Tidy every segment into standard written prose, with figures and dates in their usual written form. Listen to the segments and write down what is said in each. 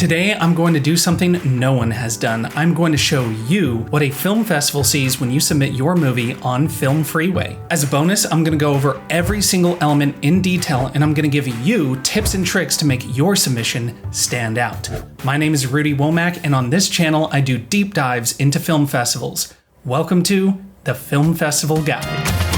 Today, I'm going to do something no one has done. I'm going to show you what a film festival sees when you submit your movie on FilmFreeway. As a bonus, I'm going to go over every single element in detail, and I'm going to give you tips and tricks to make your submission stand out. My name is Rudy Womack, and on this channel, I do deep dives into film festivals. Welcome to the Film Festival Guide.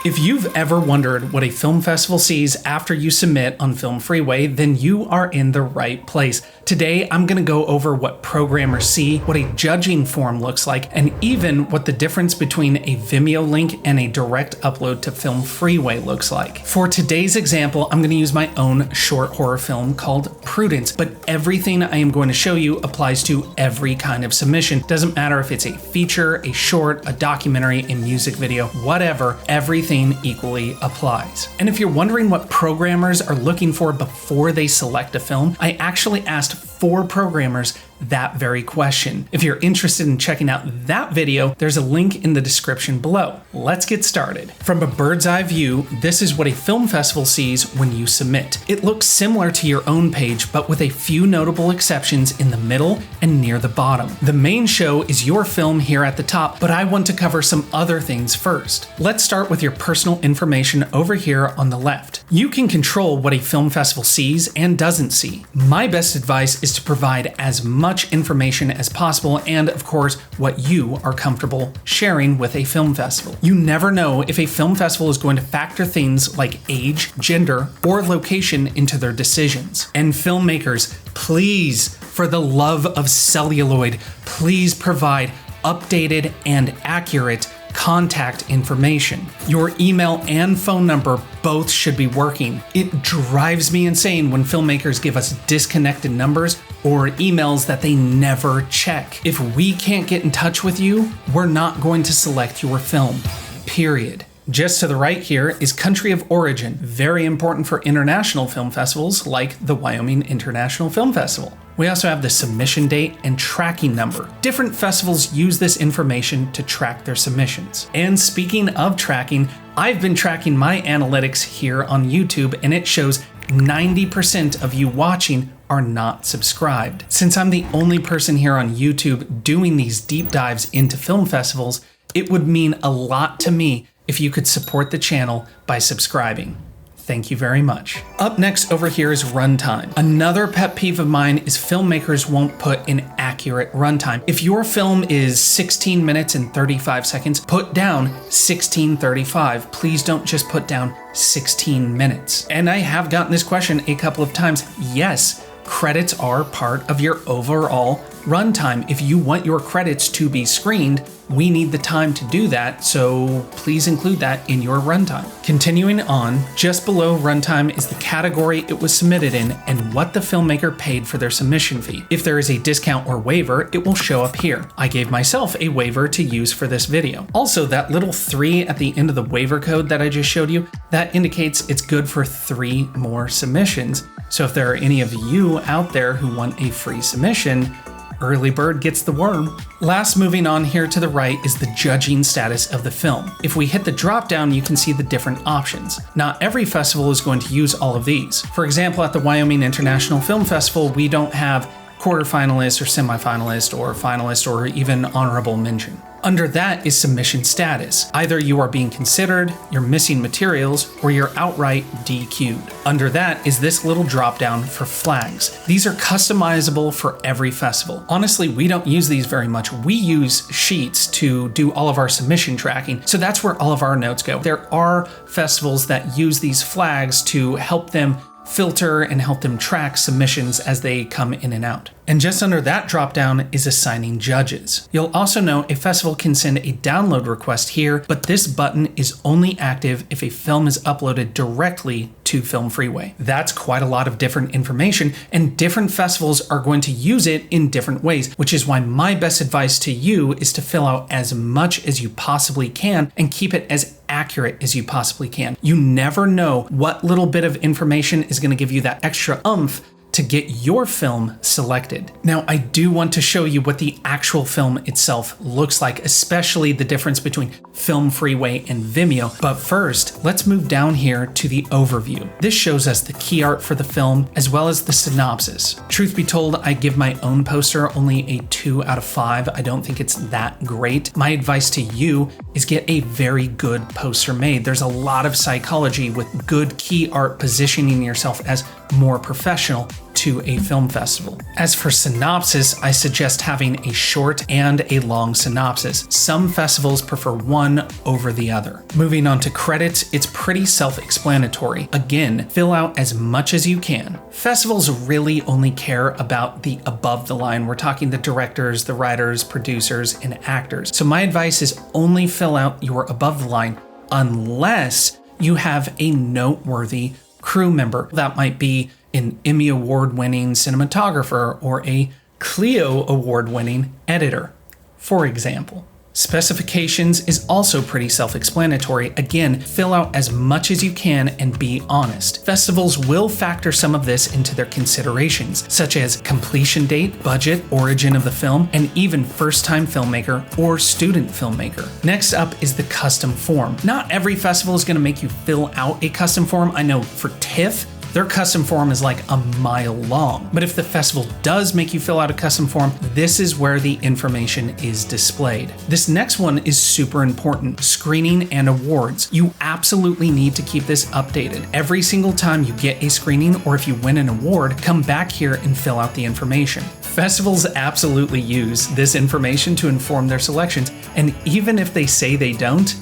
If you've ever wondered what a film festival sees after you submit on FilmFreeway, then you are in the right place. Today, I'm going to go over what programmers see, what a judging form looks like, and even what the difference between a Vimeo link and a direct upload to FilmFreeway looks like. For today's example, I'm going to use my own short horror film called Prudence, but everything I am going to show you applies to every kind of submission. Doesn't matter if it's a feature, a short, a documentary, a music video, whatever, everything equally applies. And if you're wondering what programmers are looking for before they select a film, I actually asked 4 programmers that very question. If you're interested in checking out that video, there's a link in the description below. Let's get started. From a bird's eye view, this is what a film festival sees when you submit. It looks similar to your own page, but with a few notable exceptions in the middle and near the bottom. The main show is your film here at the top, but I want to cover some other things first. Let's start with your personal information over here on the left. You can control what a film festival sees and doesn't see. My best advice is to provide as much information as possible, and of course, what you are comfortable sharing with a film festival. You never know if a film festival is going to factor things like age, gender, or location into their decisions. And filmmakers, please, for the love of celluloid, please provide updated and accurate contact information. Your email and phone number both should be working. It drives me insane when filmmakers give us disconnected numbers or emails that they never check. If we can't get in touch with you, we're not going to select your film, period. Just to the right here is country of origin, very important for international film festivals like the Wyoming International Film Festival. We also have the submission date and tracking number. Different festivals use this information to track their submissions. And speaking of tracking, I've been tracking my analytics here on YouTube, and it shows 90% of you watching are not subscribed. Since I'm the only person here on YouTube doing these deep dives into film festivals, it would mean a lot to me if you could support the channel by subscribing. Thank you very much. Up next over here is runtime. Another pet peeve of mine is filmmakers won't put an accurate runtime. If your film is 16 minutes and 35 seconds, put down 16:35. Please don't just put down 16 minutes. And I have gotten this question a couple of times. Yes, credits are part of your overall runtime. If you want your credits to be screened, we need the time to do that, so please include that in your runtime. Continuing on, just below runtime is the category it was submitted in and what the filmmaker paid for their submission fee. If there is a discount or waiver, it will show up here. I gave myself a waiver to use for this video. Also, that little 3 at the end of the waiver code that I just showed you, that indicates it's good for 3 more submissions. So if there are any of you out there who want a free submission, early bird gets the worm. Last, moving on here to the right is the judging status of the film. If we hit the drop down, you can see the different options. Not every festival is going to use all of these. For example, at the Wyoming International Film Festival, we don't have quarterfinalist or semifinalist or finalist or even honorable mention. Under that is submission status. Either you are being considered, you're missing materials, or you're outright DQ'd. Under that is this little drop down for flags. These are customizable for every festival. Honestly, we don't use these very much. We use Sheets to do all of our submission tracking, so that's where all of our notes go. There are festivals that use these flags to help them filter and help them track submissions as they come in and out. And just under that dropdown is assigning judges. You'll also know a festival can send a download request here, but this button is only active if a film is uploaded directly to FilmFreeway. That's quite a lot of different information, and different festivals are going to use it in different ways, which is why my best advice to you is to fill out as much as you possibly can and keep it as accurate as you possibly can. You never know what little bit of information is going to give you that extra oomph to get your film selected. Now, I do want to show you what the actual film itself looks like, especially the difference between FilmFreeway and Vimeo. But first, let's move down here to the overview. This shows us the key art for the film, as well as the synopsis. Truth be told, I give my own poster only a 2 out of 5. I don't think it's that great. My advice to you is get a very good poster made. There's a lot of psychology with good key art positioning yourself as more professional to a film festival. As for synopsis, I suggest having a short and a long synopsis. Some festivals prefer one over the other. Moving on to credits, it's pretty self-explanatory. Again, fill out as much as you can. Festivals really only care about the above the line. We're talking the directors, the writers, producers, and actors. So my advice is only fill out your above the line unless you have a noteworthy crew member. That might be an Emmy Award-winning cinematographer or a Clio Award-winning editor, for example. Specifications is also pretty self-explanatory. Again, fill out as much as you can and be honest. Festivals will factor some of this into their considerations, such as completion date, budget, origin of the film, and even first-time filmmaker or student filmmaker. Next up is the custom form. Not every festival is going to make you fill out a custom form. I know for TIFF, their custom form is like a mile long. But if the festival does make you fill out a custom form, this is where the information is displayed. This next one is super important: screening and awards. You absolutely need to keep this updated. Every single time you get a screening or if you win an award, come back here and fill out the information. Festivals absolutely use this information to inform their selections, and even if they say they don't,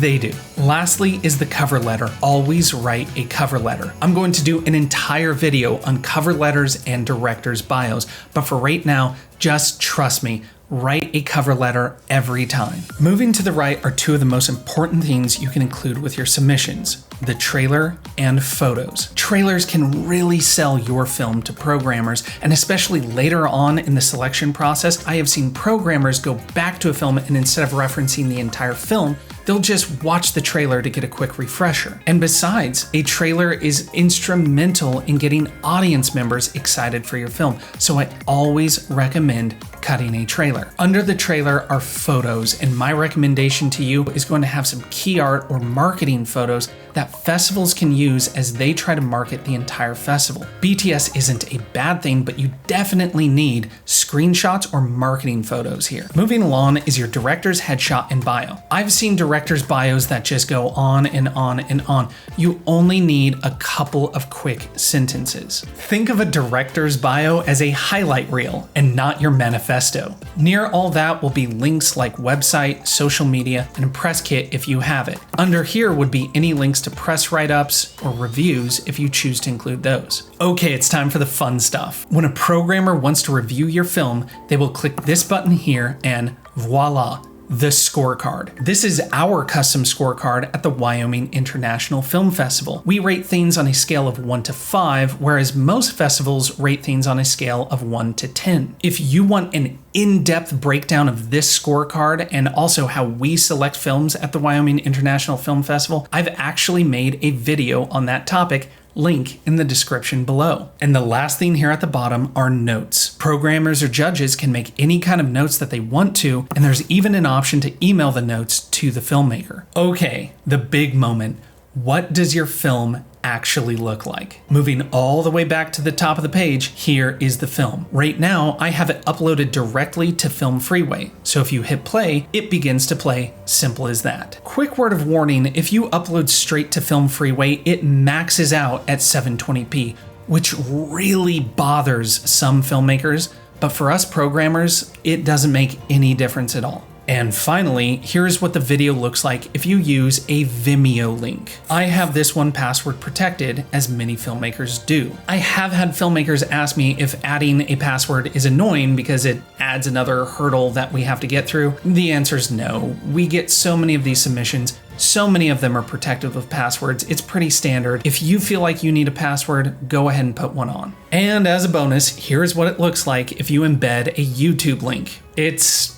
they do. Lastly is the cover letter. Always write a cover letter. I'm going to do an entire video on cover letters and directors' bios, but for right now, just trust me, write a cover letter every time. Moving to the right are two of the most important things you can include with your submissions: the trailer and photos. Trailers can really sell your film to programmers, and especially later on in the selection process, I have seen programmers go back to a film and instead of referencing the entire film, they'll just watch the trailer to get a quick refresher. And besides, a trailer is instrumental in getting audience members excited for your film, so I always recommend cutting a trailer. Under the trailer are photos, and my recommendation to you is going to have some key art or marketing photos that festivals can use as they try to market the entire festival. BTS isn't a bad thing, but you definitely need screenshots or marketing photos here. Moving along is your director's headshot and bio. I've seen director's bios that just go on and on and on. You only need a couple of quick sentences. Think of a director's bio as a highlight reel and not your manifesto. Near all that will be links like website, social media, and a press kit if you have it. Under here would be any links to press write-ups or reviews if you choose to include those. Okay, it's time for the fun stuff. When a programmer wants to review your film, they will click this button here and voila, the scorecard. This is our custom scorecard at the Wyoming International Film Festival. We rate things on a scale of 1 to 5, whereas most festivals rate things on a scale of 1 to 10. If you want an in-depth breakdown of this scorecard and also how we select films at the Wyoming International Film Festival, I've actually made a video on that topic. Link in the description below. And the last thing here at the bottom are notes. Programmers or judges can make any kind of notes that they want to, and there's even an option to email the notes to the filmmaker. Okay, the big moment. What does your film actually look like? Moving all the way back to the top of the page, here is the film. Right now, I have it uploaded directly to FilmFreeway, so if you hit play, it begins to play. Simple as that. Quick word of warning, if you upload straight to FilmFreeway, it maxes out at 720p, which really bothers some filmmakers, but for us programmers, it doesn't make any difference at all. And finally, here's what the video looks like if you use a Vimeo link. I have this one password protected, as many filmmakers do. I have had filmmakers ask me if adding a password is annoying because it adds another hurdle that we have to get through. The answer is no. We get so many of these submissions. So many of them are protected with passwords. It's pretty standard. If you feel like you need a password, go ahead and put one on. And as a bonus, here's what it looks like if you embed a YouTube link. It's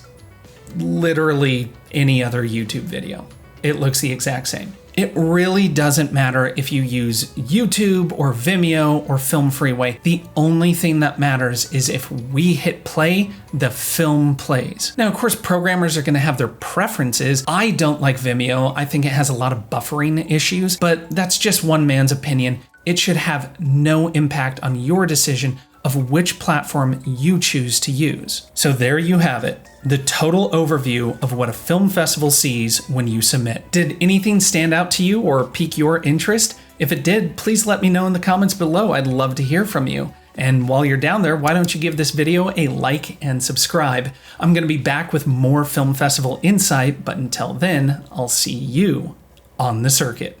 literally any other YouTube video. It looks the exact same. It really doesn't matter if you use YouTube or Vimeo or FilmFreeway. The only thing that matters is if we hit play, the film plays. Now, of course, programmers are going to have their preferences. I don't like Vimeo. I think it has a lot of buffering issues, but that's just one man's opinion. It should have no impact on your decision of which platform you choose to use. So there you have it, the total overview of what a film festival sees when you submit. Did anything stand out to you or pique your interest? If it did, please let me know in the comments below. I'd love to hear from you. And while you're down there, why don't you give this video a like and subscribe? I'm going to be back with more film festival insight, but until then, I'll see you on the circuit.